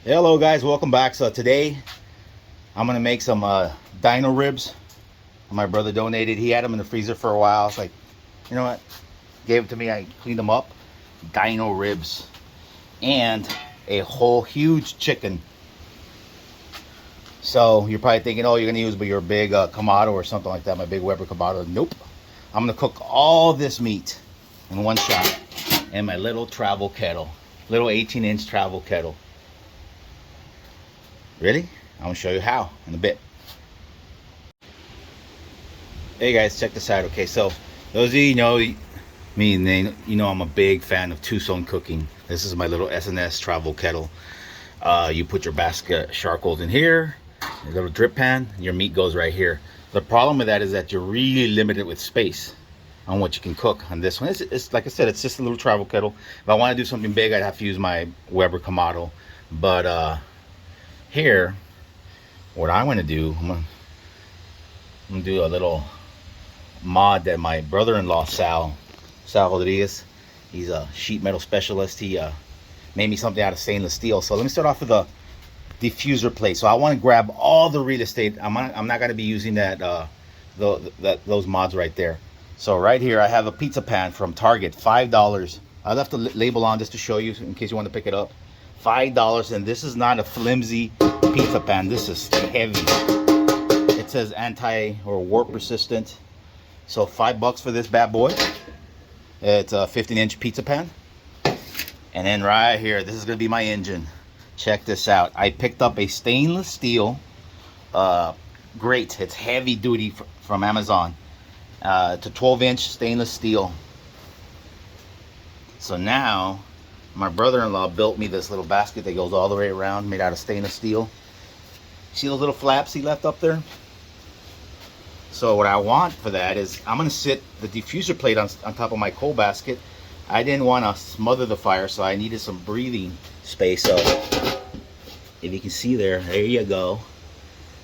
Hello guys, welcome back. So today I'm gonna make some dino ribs. My brother donated. He had them in the freezer for a while. It's like, you know what? Gave it to me. I cleaned them up. Dino ribs and a whole huge chicken. So you're probably thinking, oh, you're gonna use your big Kamado or something like that. My big Weber Kamado. Nope. I'm gonna cook all this meat in one shot in my little travel kettle, little 18-inch travel kettle. Ready? I'm gonna show you how in a bit. Hey guys, check this out. Okay, so those of you know me, you know I'm a big fan of two-zone cooking. This is my little SnS Travel Kettle. You put your basket of charcoals in here, your little drip pan, your meat goes right here. The problem with that is that you're really limited with space on what you can cook on this one. It's like I said, it's just a little travel kettle. If I want to do something big, I'd have to use my Weber Kamado. But here, what I want to do, I'm gonna do a little mod that my brother-in-law Sal Rodriguez, he's a sheet metal specialist. He made me something out of stainless steel. So let me start off with a diffuser plate. So I want to grab all the real estate. I'm not going to be using those mods right there. So right here I have a pizza pan from Target, $5. I left the label on just to show you in case you want to pick it up. $5, and this is not a flimsy pizza pan. This is heavy. It says anti or warp resistant. So $5 for this bad boy. It's a 15-inch pizza pan. And then right here, this is gonna be my engine. Check this out. I picked up a stainless steel Grate. It's heavy duty from Amazon. It's a 12-inch stainless steel. So now my brother-in-law built me this little basket that goes all the way around, made out of stainless steel. See those little flaps he left up there? So what I want for that is I'm going to sit the diffuser plate on top of my coal basket. I didn't want to smother the fire, so I needed some breathing space. So if you can see there you go.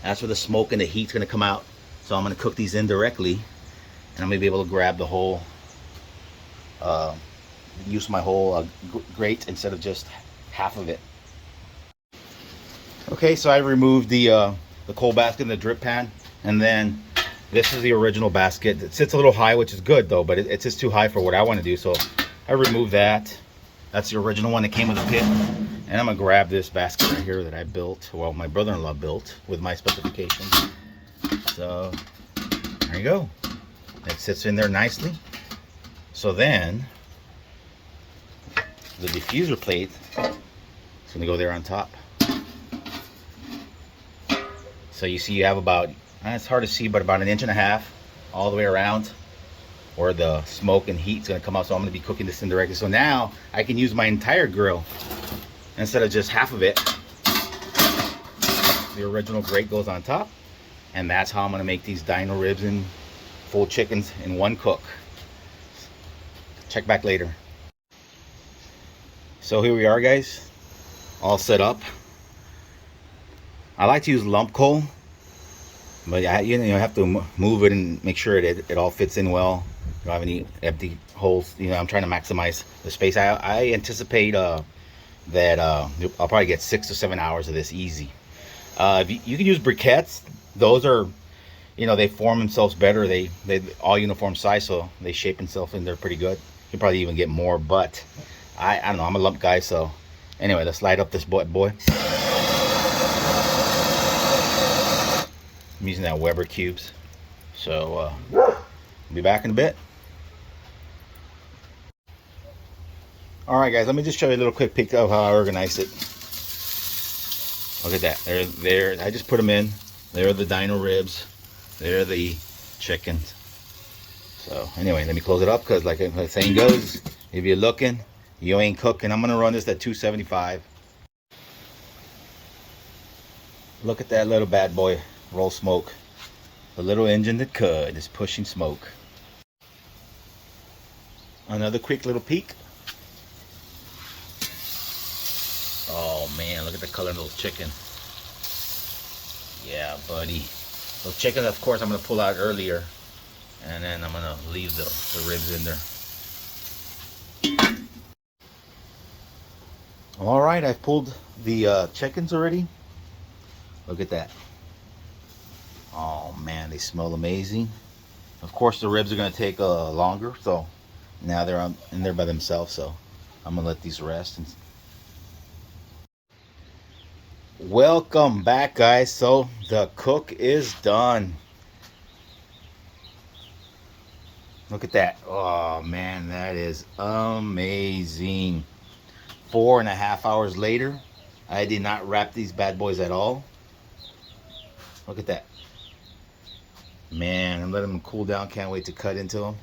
That's where the smoke and the heat's going to come out. So I'm going to cook these indirectly, and I'm going to be able to grab the whole use my whole grate instead of just half of it. Okay, so I removed the coal basket and the drip pan, and then this is the original basket. It sits a little high, which is good though, but it's just too high for what I want to do. So I removed that. That's the original one that came with a pit, and I'm gonna grab this basket right here that I built. Well, my brother-in-law built with my specifications. So there you go. It sits in there nicely. So then the diffuser plate is going to go there on top. So you see you have about, it's hard to see, but about 1.5 inches all the way around where the smoke and heat is going to come out. So I'm going to be cooking this indirectly. So now I can use my entire grill instead of just half of it. The original grate goes on top, and that's how I'm going to make these dino ribs and full chickens in one cook. Check back later. So here we are, guys, all set up. I like to use lump coal, but you have to move it and make sure that it all fits in well. You don't have any empty holes. You know, I'm trying to maximize the space. I anticipate that I'll probably get 6 to 7 hours of this easy. You can use briquettes. Those are, you know, they form themselves better. They all uniform size, so they shape themselves and they're pretty good. You can probably even get more, but I don't know, I'm a lump guy. So anyway, let's light up this boy. I'm using that Weber cubes. So I'll be back in a bit. Alright guys, let me just show you a little quick peek of how I organized it. Look at that. There. I just put them in. There are the dino ribs. There are the chickens. So anyway, let me close it up, because like the saying goes, if you're looking, you ain't cooking. I'm gonna run this at 275. Look at that little bad boy roll smoke. The little engine that could is pushing smoke. Another quick little peek. Oh man, look at the color of those chickens. Yeah, buddy. Those chickens, of course, I'm gonna pull out earlier, and then I'm gonna leave the ribs in there. All right, I've pulled the chickens already. Look at that. Oh man, they smell amazing. Of course, the ribs are gonna take longer, so now they're in there by themselves. So I'm gonna let these rest. And welcome back, guys. So the cook is done. Look at that. Oh man, that is amazing. 4.5 hours later, I did not wrap these bad boys at all. Look at that. Man, I'm letting them cool down. Can't wait to cut into them.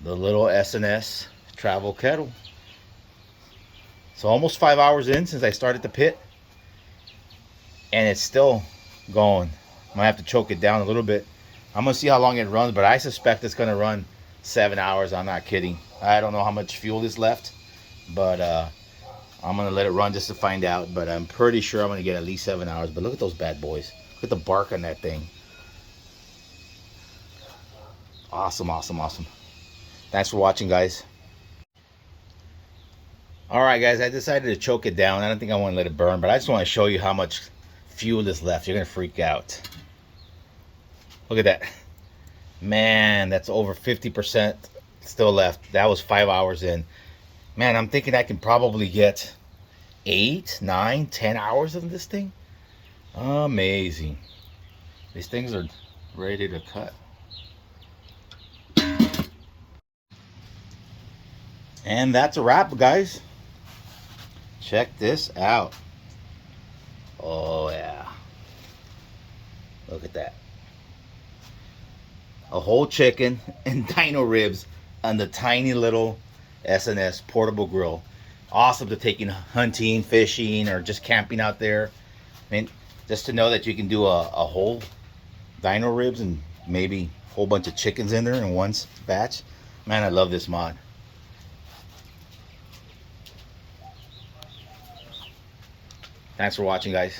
The little SnS Travel Kettle. So almost 5 hours in since I started the pit, and it's still going. Might have to choke it down a little bit. I'm gonna see how long it runs, but I suspect it's gonna run 7 hours. I'm not kidding. I don't know how much fuel is left, but I'm gonna let it run just to find out. But I'm pretty sure I'm gonna get at least 7 hours. But look at those bad boys. Look at the bark on that thing. Awesome, awesome, awesome. Thanks for watching, guys. All right, guys, I decided to choke it down. I don't think I want to let it burn, but I just want to show you how much fuel is left. You're gonna freak out. Look at that. Man, that's over 50% still left. That was 5 hours in. Man, I'm thinking I can probably get 8, 9, 10 hours of this thing. Amazing. These things are ready to cut. And that's a wrap, guys. Check this out. Oh yeah. Look at that. A whole chicken and dino ribs on the tiny little SnS portable grill. Awesome to take in hunting, fishing, or just camping out there. I mean, just to know that you can do a whole dino ribs and maybe a whole bunch of chickens in there in one batch. Man, I love this mod. Thanks for watching, guys.